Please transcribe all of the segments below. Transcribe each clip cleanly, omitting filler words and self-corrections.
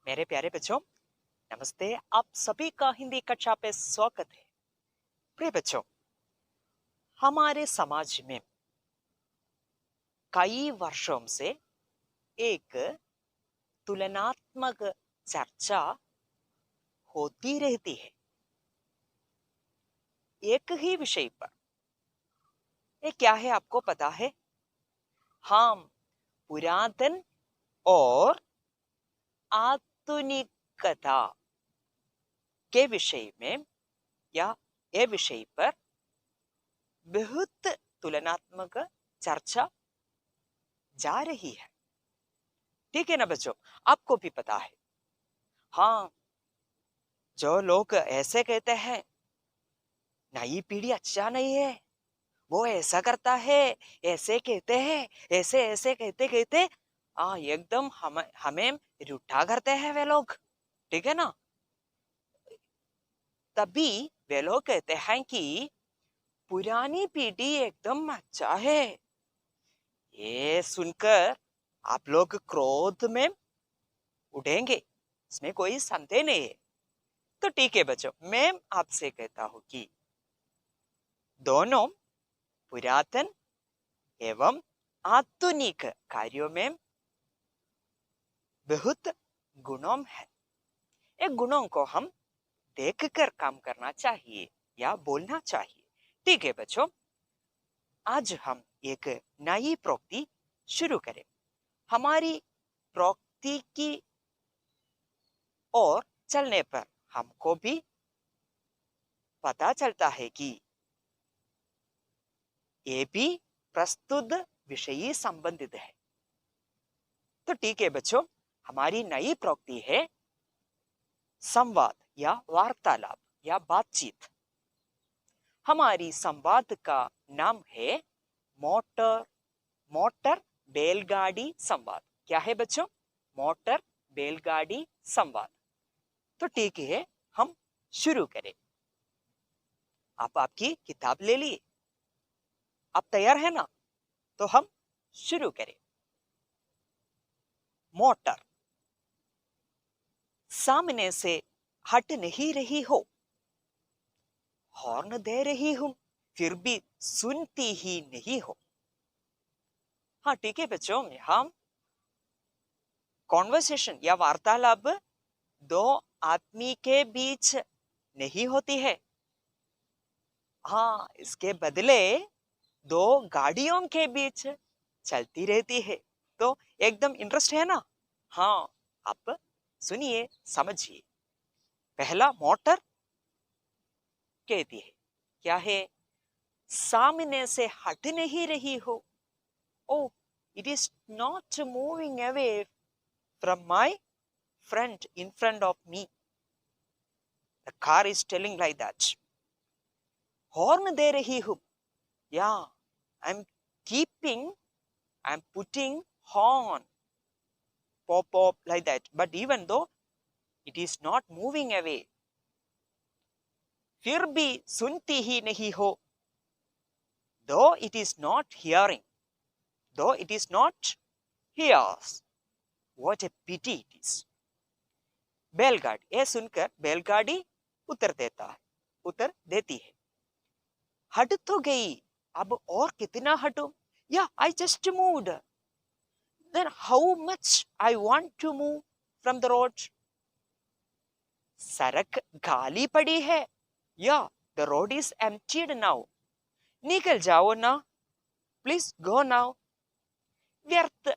मेरे प्यारे बच्चों, नमस्ते। आप सभी का हिंदी कक्षा पे स्वागत है। प्रिय बच्चों, हमारे समाज में कई वर्षों से एक तुलनात्मक चर्चा होती रहती है एक ही विषय पर। ये क्या है आपको पता है? हम पुरातन और आधुनिकता के विषय में या ये विषय पर बहुत तुलनात्मक चर्चा जा रही है। ठीक है ना बच्चों? आपको भी पता है। हाँ, जो लोग ऐसे कहते हैं नई पीढ़ी अच्छा नहीं है, वो ऐसा करता है, ऐसे कहते हैं, ऐसे ऐसे कहते कहते एकदम हम हमें रूठा करते हैं वे लोग। ठीक है ना? तभी वे लोग कहते हैं कि पुरानी पीढ़ी एकदम अच्छा है। ये सुनकर आप लोग क्रोध में उठेंगे, इसमें कोई संदेह नहीं है। तो ठीक है बच्चों, मैं आपसे कहता हूं कि दोनों पुरातन एवं आधुनिक कार्यों में बहुत गुणों है। एक गुणों को हम देखकर काम करना चाहिए या बोलना चाहिए। ठीक है बच्चों, आज हम एक नई प्रोक्ति शुरू करें। हमारी प्रोक्ति की ओर चलने पर हमको भी पता चलता है कि ये भी प्रस्तुत विषय संबंधित है। तो ठीक है बच्चों, हमारी नई प्रोक्ति है संवाद या वार्तालाप या बातचीत। हमारी संवाद का नाम है मोटर मोटर बैलगाड़ी संवाद। क्या है बच्चों? मोटर बैलगाड़ी संवाद। तो ठीक है, हम शुरू करें। आप आपकी किताब ले लिए? आप तैयार है ना? तो हम शुरू करें। मोटर। सामने से हट नहीं रही हो, हॉर्न दे रही हूं, फिर भी सुनती ही नहीं हो। हाँ ठीक है बच्चों, हम कॉन्वर्सेशन या वार्तालाप दो आदमी के बीच नहीं होती है। हाँ, इसके बदले दो गाड़ियों के बीच चलती रहती है। तो एकदम इंटरेस्ट है ना? हाँ, आप सुनिए, समझिए। पहला मोटर कहती है, क्या है? सामने से हट नहीं रही हो। Oh, it is not moving away from my front, in front of me. The car is telling like that. Horn दे रही हूं, या I am keeping, I am putting horn, pop pop like that, but even though it is not moving away, फिर भी सुनती ही नहीं हो। though it is not hearing, though it is not hears, what a pity it is। बैलगाड़ी, यह सुनकर बैलगाड़ी उतर देता है, उतर देती है। हट तो गई, अब और कितना हटूं? या I just moved, then how much I want to move from the road। सड़क खाली पड़ी है, या the road is emptied now, निकल जाओ ना, प्लीज गो नाउ। व्यर्थ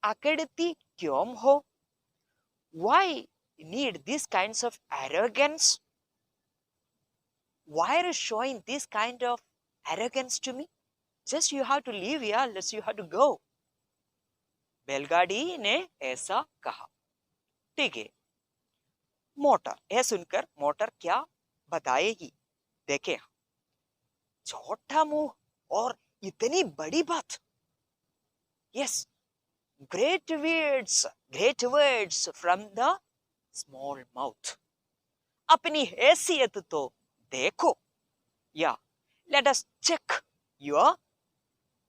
अकड़ती क्यों हो? why need these kinds of arrogance? why are you showing this kind of arrogance to me? just you have to leave here, let's you have to go। बैलगाड़ी ने ऐसा कहा। ठीक है, मोटर, यह सुनकर मोटर क्या बताएगी? देखे, छोटा मुंह और इतनी बड़ी बात। Yes, great words from the small mouth। अपनी हैसियत तो देखो, या let us check your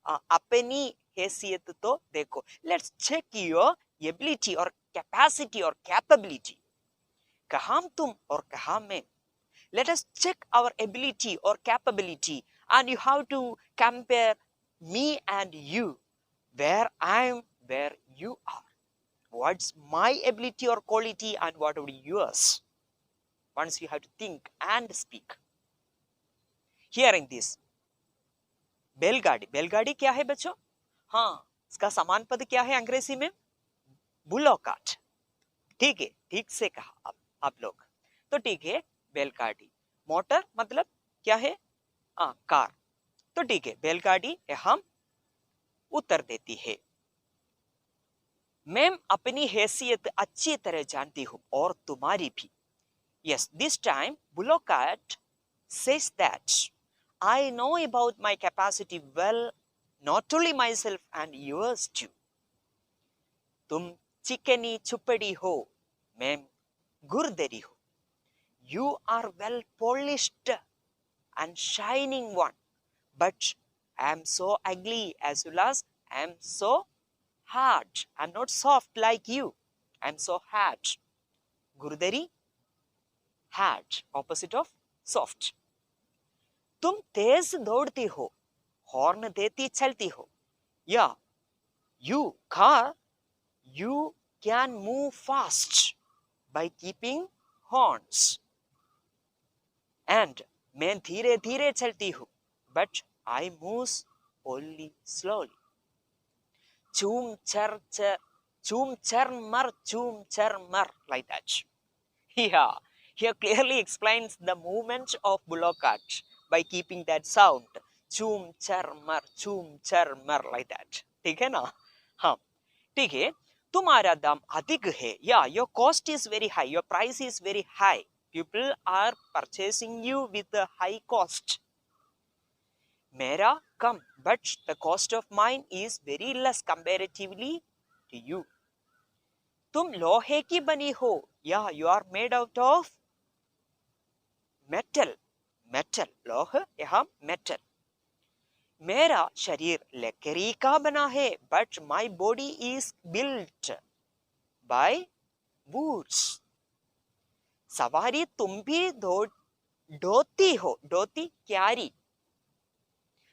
अपनी हैसियत तो देखो, let's check your ability or capacity or capability. कहाँ तुम और कहाँ मैं. Let us check our ability or capability, and you have to compare me and you, where I am, where you are. What's my ability or quality and what would be yours? Once you have to think and speak. Hearing this, बैलगाड़ी. बैलगाड़ी क्या है बच्चों? हाँ, इसका समान पद क्या है अंग्रेजी में? बुलोकाट. ठीक है, ठीक से कहा आप लोग. तो ठीक है, बैलगाड़ी. मोटर मतलब क्या है? कार. तो ठीक है, बैलगाड़ी हम उत्तर देती है. मैं अपनी हैसियत अच्छी तरह जानती हूं और तुम्हारी भी. Yes, this time Bullockart says that I know about my capacity well, not only myself and yours too. तुम चिकनी चुपड़ी हो, मैं गुरदरी हूं. You are well polished and shining one, but I am so ugly as well as I am so hard. I am not soft like you. I am so hard. Gurdari, hard, opposite of soft. तुम तेज दौड़ती हो, horn देती चलती हो. Yeah, you car, you can move fast by keeping horns. And मैं धीरे धीरे चलती हूँ, but I move only slowly. Choom char char, choom char mar, like that. Yeah, here clearly explains the movement of Bullockart by keeping that sound. Choom char mar, like that. ठीक है ना? हाँ, ठीक है. तुम्हारा दाम अधिक है. Yeah, your cost is very high. Your price is very high. People are purchasing you with a high cost. मेरा कम, but the cost of mine is very less comparatively to you. तुम लोहे की बनी हो. Yeah, you are made out of metal. Metal, लोह यहाँ metal. मेरा शरीर लकड़ी का बना है, but my body is built by woods. सवारी तुम भी ढोती हो. ढोती क्यारी.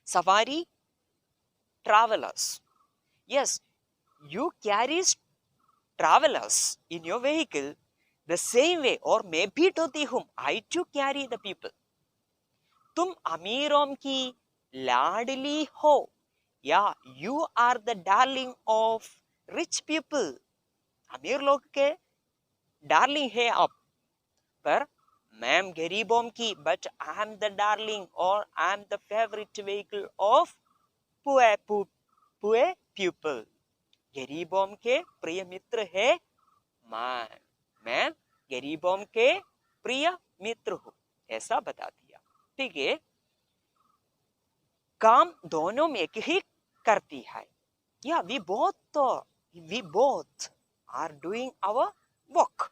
सवारी travelers. Yes, you carry travelers in your vehicle the same way, or मैं भी ढोती हूँ. I too carry the people. तुम अमीरों की लाडली हो. Yeah, you are the darling of rich people. अमीर लोग के डार्लिंग है आप. पर मैं गरीबों की, but I am the darling or I am the favorite vehicle of poor people. गरीबों के प्रिय मित्र है मैं गरीबों के प्रिय मित्र हूं. ऐसा बता दिया. ठीक है, काम दोनों में ही करती है. Yeah, we both are doing our work.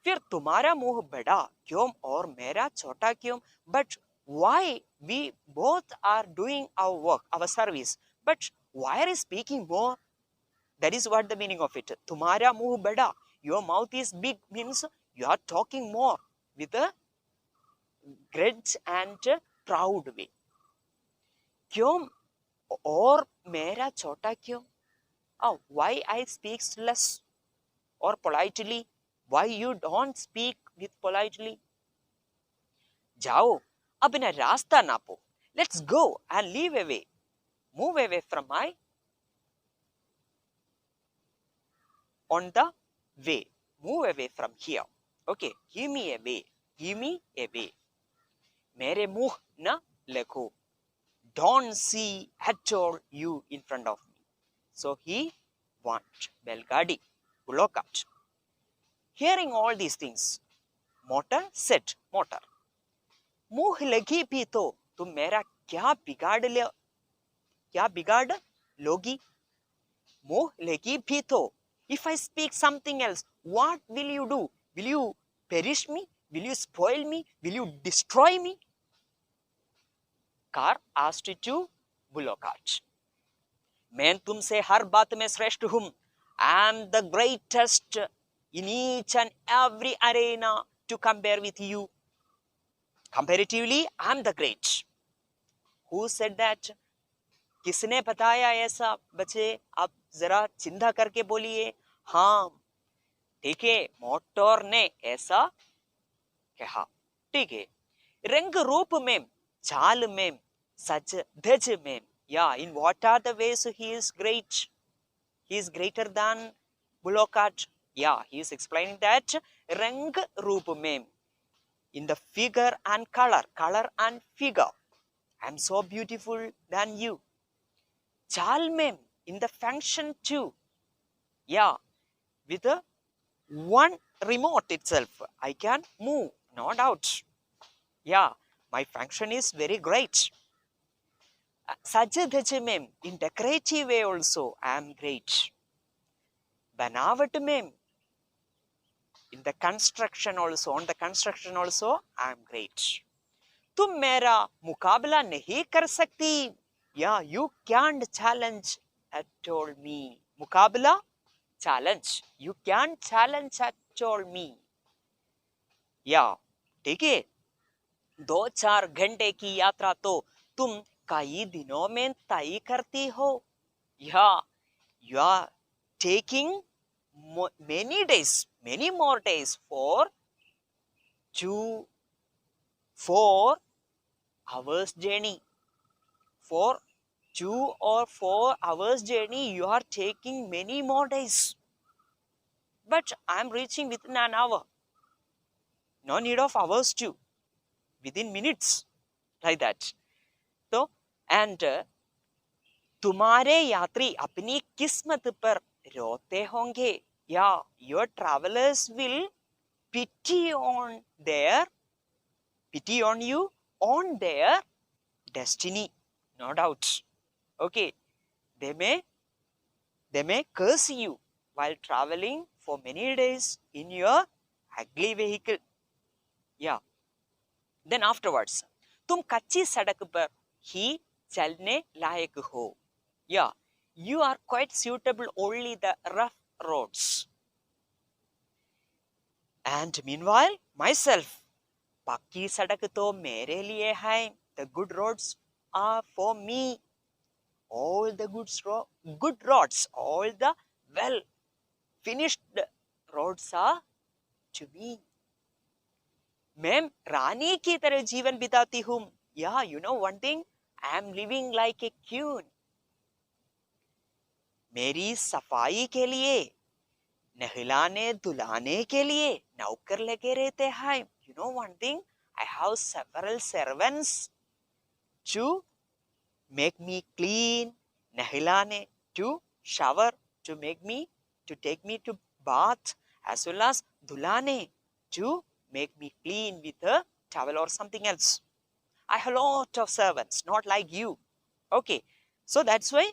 फिर तुम्हारा मुंह बड़ा क्यों और मेरा छोटा क्यों? But why we both are doing our work, our service, but why are you speaking more? That is what the meaning of it. तुम्हारा मुंह बड़ा, your mouth is big, means you are talking more with a grudge and proud way. क्यों और मेरा छोटा क्यों? Why I speak less or politely? Why you don't speak with politely? जाओ, अपना रास्ता नापो. Let's go and leave away. Move away from my on the way. Move away from here. Okay, give me a way. Give me a way. मेरे मुंह न लगो. Don't see at all you in front of me. So he want Belgadi, Bullockart. Hearing all these things, motor said, motor. मुंह लगी भी तो तुम मेरा क्या बिगाड़ लोगी? मुंह लगी भी तो, if I speak something else, what will you do? Will you perish me? Will you spoil me? Will you destroy me? Car asked to Bullockart. मैं तुमसे हर बात में श्रेष्ठ हूं. I am the greatest in each and every arena to compare with you. Comparatively, I am the great. Who said that? किसने बताया ऐसा? बच्चे आप जरा चिंता करके बोलिए. हाँ, ठीक है, मोटर ने ऐसा कहा. ठीक है, रंग रूप में, चाल में, सच धज में, या in what are the ways he is great? He is greater than bullock cart. Yeah, he is explaining that rang roop mein, in the figure and color and figure, I am so beautiful than you. Chal mein, in the function too. Yeah, with a one remote itself, I can move, no doubt. Yeah, my function is very great. Saj dhaj mein, in decorative way also, I am great. Banawat mein, in the construction also, on the construction also, I am great. तुम मेरा मुकाबला नहीं कर सकती. Yeah, you can't challenge at all me. मुकाबला, challenge. You can't challenge at all me. Yeah, ठीक है. 2-4 घंटे की यात्रा तो तुम कई दिनों में तय करती हो. Yeah, you are taking many days, many more days for 4 hours journey. For 2 or 4 hours journey, you are taking many more days. But I am reaching within an hour. No need of hours too. Within minutes. Like that. So, and तुम्हारे यात्री अपनी किस्मत पर रोते होंगे. Yeah, your travelers will pity on you on their destiny. No doubt. Okay, they may curse you while traveling for many days in your ugly vehicle. Yeah. Then afterwards, तुम कच्ची सड़क पर ही चलने लायक हो. Yeah, you are quite suitable only the rough roads. And meanwhile, myself, पक्की सड़क तो मेरे लिए है. The good roads are for me. All the good roads, all the well finished roads are to me. मैं रानी की तरह जीवन बिताती हूँ. Yeah, you know one thing, I am living like a queen. मेरी सफाई के लिए, नहलाने धुलाने के लिए नौकर लगे रहते हैं. You know one thing, I have several servants to make me clean, nahilane, to shower, to take me to bath, as well as dhulane, to make me clean with a towel or something else. I have a lot of servants, not like you. Okay, so that's why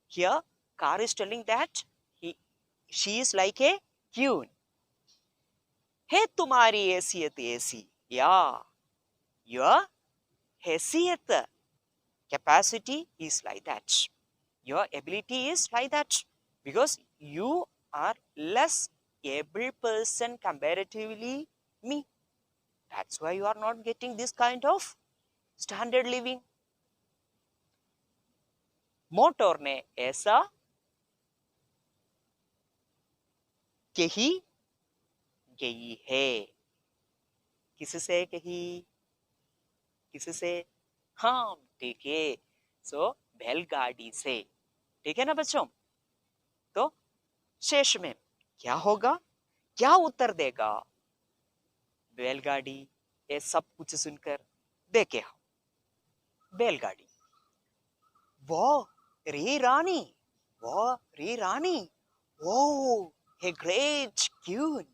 here Car is telling that she is like a queen. Hey, तुम्हारी हैसियत ऐसी. Yeah, your हैसियत, capacity is like that. Your ability is like that. Because you are less able person comparatively me. That's why you are not getting this kind of standard living. Motor ने ऐसा कही गई है. किससे कही? किससे? हाँ, ठीक है. सो बैलगाड़ी से. ठीक है ना बच्चों? तो शेष में क्या होगा? क्या उत्तर देगा बैलगाड़ी? ये सब कुछ सुनकर देखे हम. बैलगाड़ी. वो रे रानी, वो रे रानी, वो हे ग्रेट क्वीन.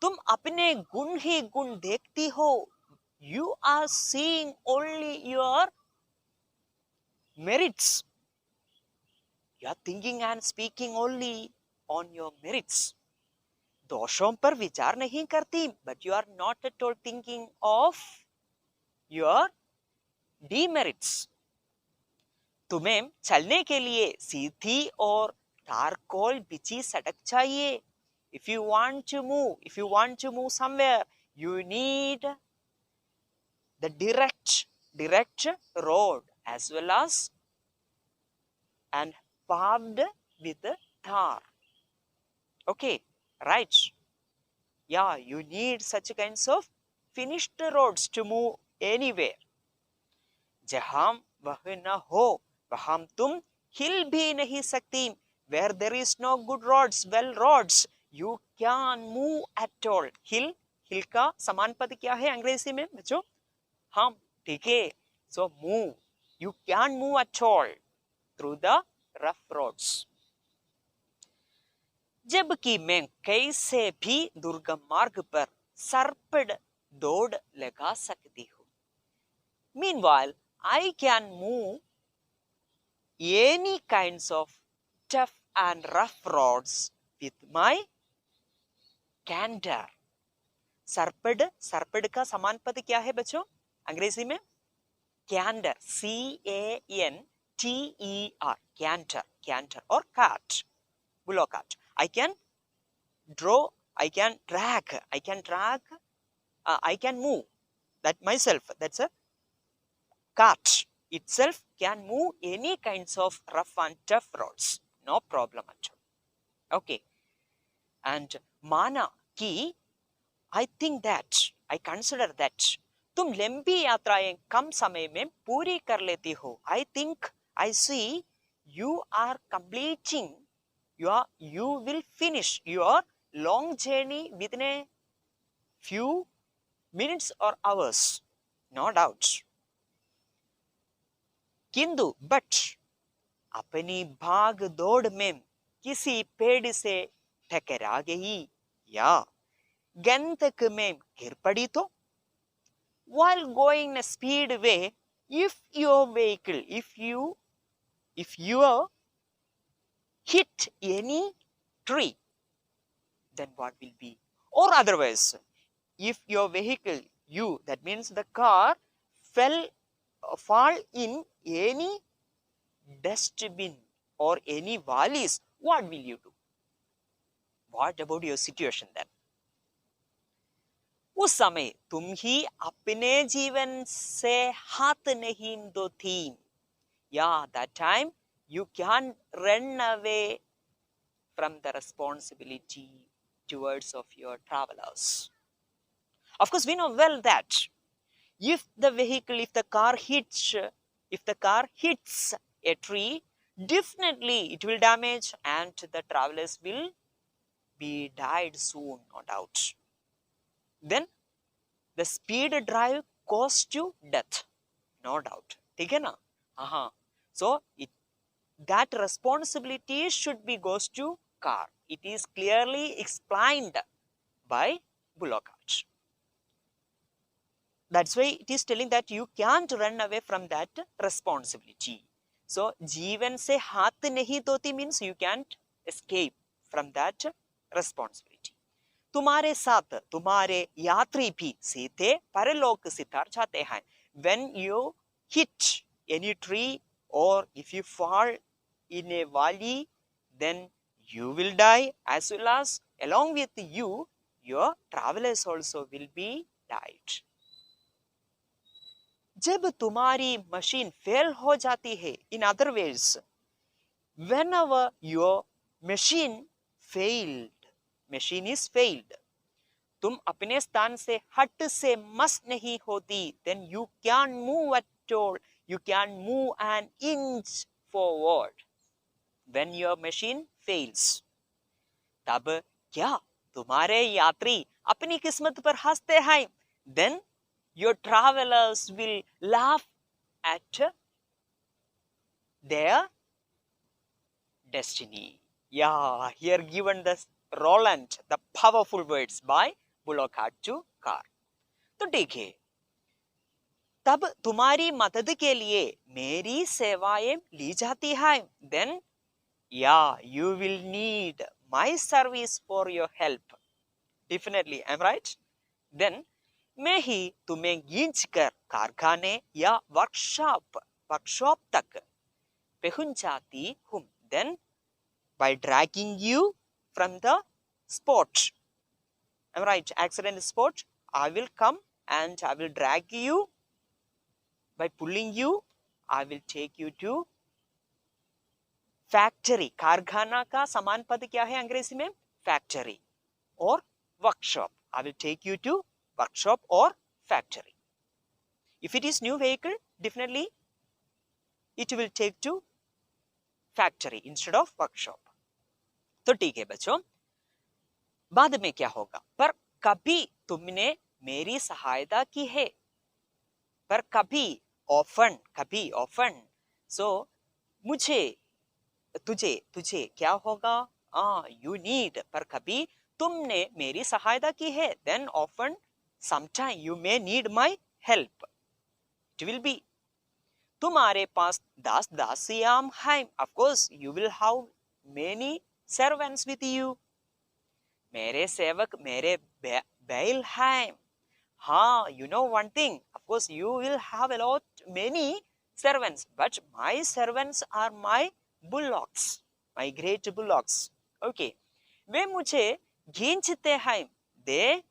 तुम अपने गुण ही गुण देखती हो. You are seeing only your merits. You are thinking and speaking only on your merits. दोषों पर विचार नहीं करती. But you are not at all thinking of your demerits. तुम्हें चलने के लिए सीधी और तारकोल बिछी सड़क चाहिए. If you want to move somewhere, you need the direct road as well as and paved with tar. Okay, right. Yeah, you need such kinds of finished roads to move anywhere. जहां वह न हो वहां तुम हिल भी नहीं सकती. Where there is no good roads, well roads, you can move at all. हिल का समान पद क्या है अंग्रेजी में बच्चों? हाँ, ठीक है. So move, you can move at all through the rough roads. जबकि मैं कैसे भी दुर्गम मार्ग पर सरपड़ दौड़ लगा सकती हूँ. Meanwhile, I can move any kinds of tough and rough roads with my candor. सरपड़ का समान पद क्या है बच्चों अंग्रेजी में? Candor, CANTER, canter or cart, bullock cart. I can draw, I can drag, I can move that myself. That's a cart itself can move any kinds of rough and tough roads. No problem at all. Okay. And माना कि I think that, I consider that तुम लंबी यात्राएं कम समय में पूरी कर लेती हो. I think, I see you are completing, you will finish your long journey within a few minutes or hours. No doubt. किंतु बट अपनी भाग दौड़ में किसी पेड़ से टकरा गई या गंतक में गिर पड़ी तो? While going in a speed way, if your vehicle, if you hit any tree, then what will be? Or otherwise, if your vehicle, that means the car, fall in any dustbin or any valleys, what will you do? What about your situation then? उस समय तुम ही अपने जीवन से हाथ नहीं धोती. Yeah, that time you can run away from the responsibility towards of your travelers. Of course, we know well that if the car hits a tree, definitely it will damage and the travelers will be died soon, no doubt. Then the speed drive caused you death, no doubt. ठीक है ना? हाँ. So that responsibility should be goes to car. It is clearly explained by bullock cart. That's why it is telling that you can't run away from that responsibility. So जीवन से हाथ नहीं धोती means you can't escape from that responsibility. तुम्हारे साथ तुम्हारे यात्री भी सीधे परलोक सिधार जाते हैं. When you hit any tree or if you fall in a valley, then you will die as well as along with you, your travelers also will be died. जब तुम्हारी मशीन फेल हो जाती है, in other words, whenever your machine is failed, तुम अपने स्थान से हट से मस नहीं होती, then you can move at all, you can move an inch forward when your machine fails. तब क्या तुम्हारे यात्री अपनी किस्मत पर हंसते हैं? Then your travelers will laugh at their destiny. Yeah, here given the Roland, the powerful words by bullock cart to car. तो ठीक है, तब तुम्हारी मदद के लिए मेरी सेवाएं ली जाती हैं. Then, yeah, you will need my service for your help. Definitely, I'm right? Then, मैं ही तुम्हें खींचकर कारखाने या वर्कशॉप तक पहुंचाती हूँ. Then by dragging you from the spot. Am I right? Accident spot. I will come and I will drag you. By pulling you, I will take you to factory. कारखाना का समान पद क्या है अंग्रेजी में? Factory or workshop. I will take you to workshop or factory. If it is new vehicle, definitely it will take to factory instead of workshop. तो ठीक है बच्चों, बाद में क्या होगा? पर कभी तुमने मेरी सहायता की है. पर कभी, often, कभी, often. So मुझे, तुझे क्या होगा? You need. पर कभी तुमने मेरी सहायता की है. Then often, sometime you may need my help. It will be. तुम्हारे पास दास दासियां हैं. Of course, you will have many servants with you. मेरे सेवक, मेरे बैल हैं. हाँ, you know one thing. Of course, you will have a lot, many servants. But my servants are my bullocks. My great bullocks. Okay. वे मुझे खींचते हैं. They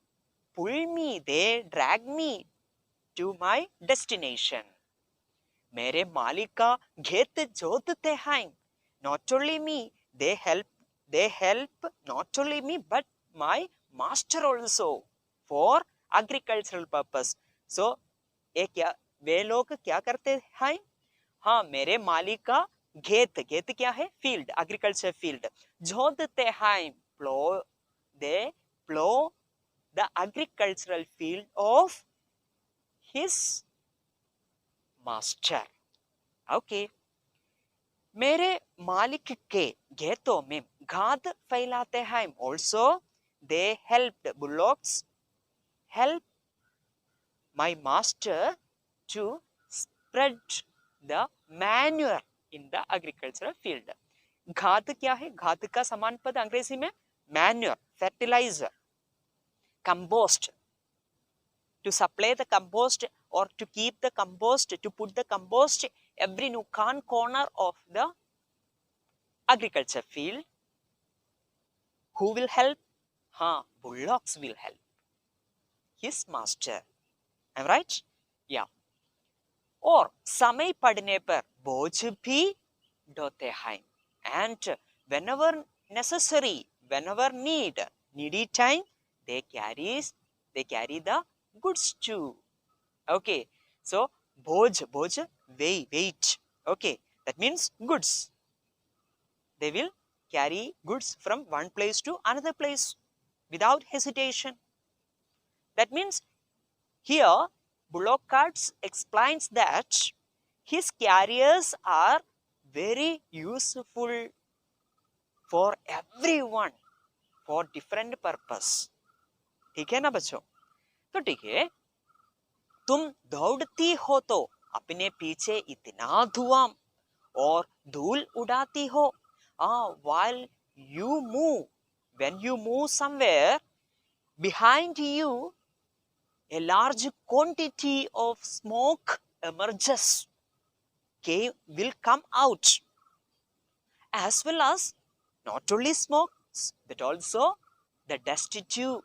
pull me. They drag me to my destination. मेरे मालिक का खेत जोतते हैं. Not only me, they help not only me but my master also for agricultural purpose. So वे लोग क्या करते हैं? हाँ, मेरे मालिक का खेत क्या है? फील्ड, एग्रीकल्चर फील्ड जोतते हैं. They plow the agricultural field of his master. Okay. मेरे मालिक के खेतों में खाद फैलाते हैं. Also, they helped bullocks help my master to spread the manure in the agricultural field. खाद क्या है? खाद का समान पद अंग्रेजी में manure, fertilizer, compost. To supply the compost or to keep the compost, to put the compost every nook and corner of the agriculture field. Who will help? Bullocks will help his master. Am I right? Yeah. और समय पड़ने पर बोझ भी ढोते हैं. And whenever necessary, whenever needy time, they carry the goods too. Okay. So बोझ weight. Okay. That means goods. They will carry goods from one place to another place without hesitation. That means here bullock carts explains that his carriers are very useful for everyone for different purpose. ठीक है ना बच्चों? तो ठीक है, तुम दौड़ती हो तो अपने पीछे इतना धुआं और धूल उड़ाती हो. While you move, when you move somewhere, behind you a large quantity of smoke emerges, will come out, as well as not only smoke but also the dust too.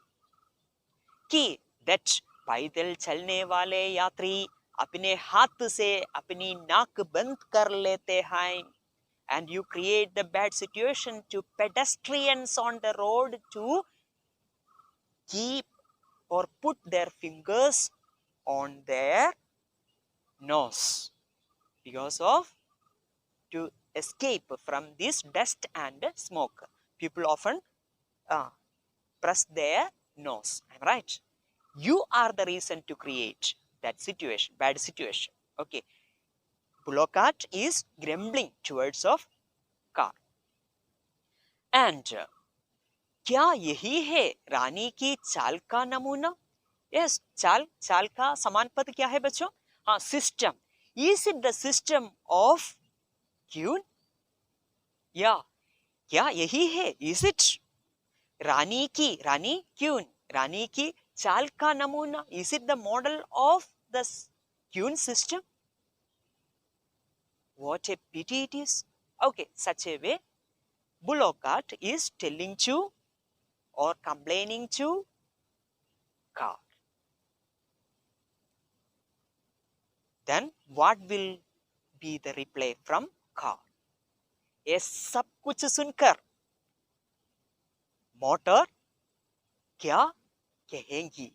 कि that पैदल चलने वाले यात्री अपने हाथ से अपनी नाक बंद कर लेते हैं. And you create the bad situation to pedestrians on the road to keep or put their fingers on their nose because of to escape from this dust and smoke. People often press their nose. I'm right. You are the reason to create that situation, bad situation. Okay. Bullock cart is grumbling towards of car. And क्या यही है रानी की चाल का नमूना? Yes, चाल का समान पद क्या है बच्चों? System. Is it the system of queue? या क्या यही है? Is it? रानी क्यून, रानी की चाल का नमूना. Is it the model of the queue system? What a pity it is. Okay, such a way bullock cart is telling to or complaining to car. Then what will be the reply from car? ये सब कुछ सुनकर motor क्या कहेंगी,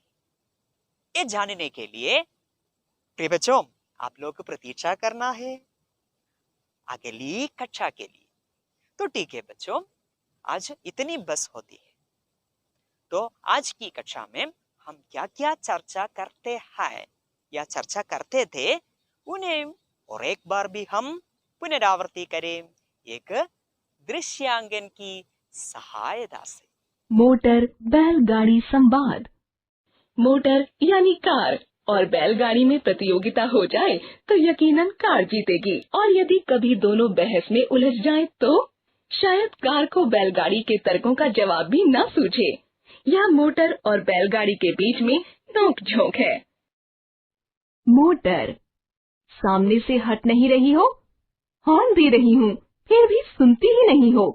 ये जानने के लिए प्रिय बच्चों आप लोग को प्रतीक्षा करना है अगली कक्षा के लिए। तो ठीक है बच्चों, आज इतनी बस होती है। तो आज की कक्षा में हम क्या क्या चर्चा करते हैं या चर्चा करते थे उन्हें और एक बार भी हम पुनरावृत्ति करें एक दृश्यांकन की सहायता से। मोटर बैलगाड़ी संवाद। मोटर यानी कार और बैलगाड़ी में प्रतियोगिता हो जाए तो यकीनन कार जीतेगी, और यदि कभी दोनों बहस में उलझ जाएं तो शायद कार को बैलगाड़ी के तर्कों का जवाब भी न सूझे। यह मोटर और बैलगाड़ी के बीच में नोक-झोंक है। मोटर, सामने से हट नहीं रही हो, हॉर्न दे रही हूँ, फिर भी सुनती ही नहीं हो।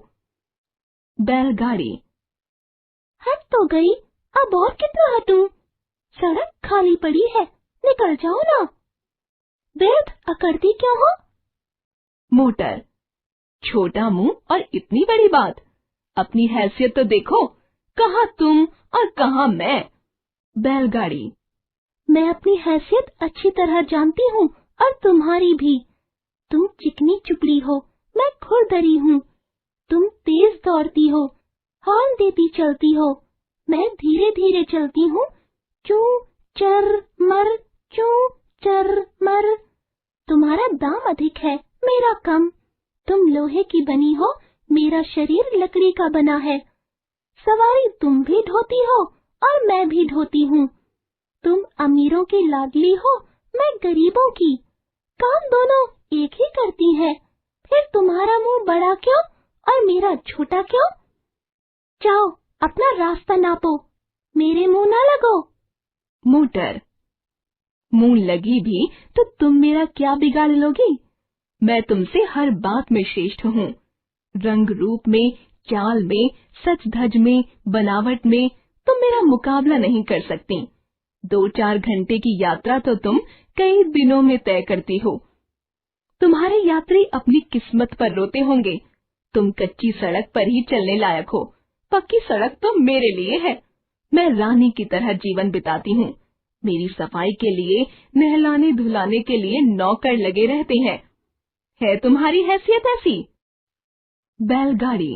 बैलगाड़ी, हट तो गई, अब और कितना हटूं? सड़क खाली पड़ी है, निकल जाओ ना। बेद अकड़ती क्यों हो? मोटर, छोटा मुंह और इतनी बड़ी बात, अपनी हैसियत तो देखो, कहाँ तुम और कहाँ मैं। बैलगाड़ी, मैं अपनी हैसियत अच्छी तरह जानती हूँ और तुम्हारी भी। तुम चिकनी चुपड़ी हो, मैं खुरदरी हूँ। तुम तेज दौड़ती हो, हॉर्न देती चलती हो, मैं धीरे धीरे चलती हूँ। चूं चर मर, चूं चर मर। तुम्हारा दाम अधिक है, मेरा कम। तुम लोहे की बनी हो, मेरा शरीर लकड़ी का बना है। सवारी तुम भी ढोती हो और मैं भी ढोती हूँ। तुम अमीरों की लाडली हो, मैं गरीबों की। काम दोनों एक ही करती है, फिर तुम्हारा मुंह बड़ा क्यों और मेरा छोटा क्यों? जाओ अपना रास्ता नापो, मेरे मुंह ना लगो। मोटर, मुंह लगी भी तो तुम मेरा क्या बिगाड़ लोगी? मैं तुमसे हर बात में श्रेष्ठ हूँ। रंग रूप में, चाल में, सच धज में, बनावट में तुम मेरा मुकाबला नहीं कर सकती। 2-4 घंटे की यात्रा तो तुम कई दिनों में तय करती हो। तुम्हारे यात्री अपनी किस्मत पर रोते होंगे। तुम कच्ची सड़क पर ही चलने लायक हो, पक्की सड़क तो मेरे लिए है। मैं रानी की तरह जीवन बिताती हूँ। मेरी सफाई के लिए, नहलाने धुलाने के लिए नौकर लगे रहते हैं। है तुम्हारी हैसियत ऐसी? बैलगाड़ी,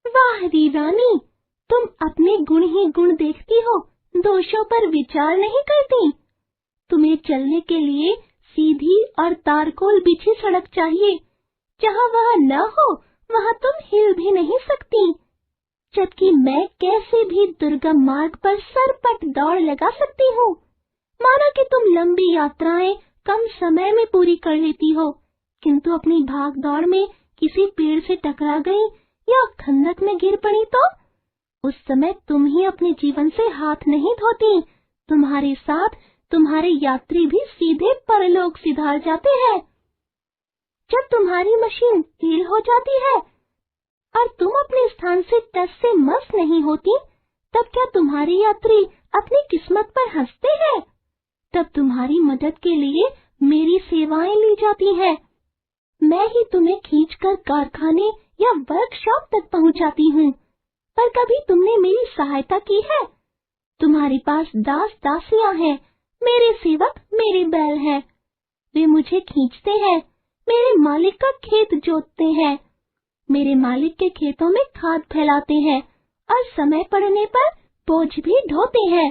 वाह री रानी, तुम अपने गुण ही गुण देखती हो, दोषों पर विचार नहीं करती। तुम्हें चलने के लिए सीधी और तारकोल बिछी सड़क चाहिए। जहाँ वह न हो वहाँ तुम हिल भी नहीं सकती, जबकि मैं कैसे भी दुर्गम मार्ग पर सरपट दौड़ लगा सकती हूँ। माना कि तुम लंबी यात्राएं कम समय में पूरी कर लेती हो, किंतु अपनी भाग दौड़ में किसी पेड़ से टकरा गई या खंदक में गिर पड़ी तो उस समय तुम ही अपने जीवन से हाथ नहीं धोती, तुम्हारे साथ तुम्हारे यात्री भी सीधे परलोक सिधार जाते हैं। जब तुम्हारी मशीन ढील हो जाती है और तुम अपने स्थान से टस से मस नहीं होती, तब क्या तुम्हारे यात्री अपनी किस्मत पर हंसते हैं? तब तुम्हारी मदद के लिए मेरी सेवाएं ली जाती हैं। मैं ही तुम्हें खींचकर कारखाने या वर्कशॉप तक पहुंचाती हूँ, पर कभी तुमने मेरी सहायता की है? तुम्हारे पास दास दासियां हैं, मेरे सेवक मेरे बैल हैं। वे मुझे खींचते हैं, मेरे मालिक का खेत जोतते हैं, मेरे मालिक के खेतों में खाद फैलाते हैं और समय पड़ने पर बोझ भी ढोते हैं।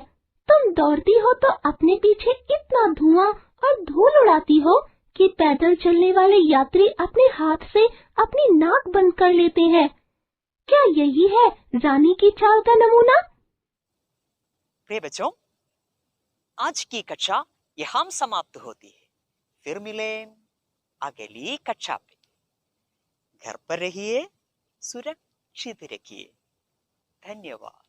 तुम दौड़ती हो तो अपने पीछे इतना धुआं और धूल उड़ाती हो कि पैदल चलने वाले यात्री अपने हाथ से अपनी नाक बंद कर लेते हैं। क्या यही है रानी की चाल का नमूना? प्रिय बच्चों, आज की कक्षा यहाँ समाप्त होती है। फिर मिलें अगली कक्षा पे। घर पर रहिए, सुरक्षित रखिए। धन्यवाद।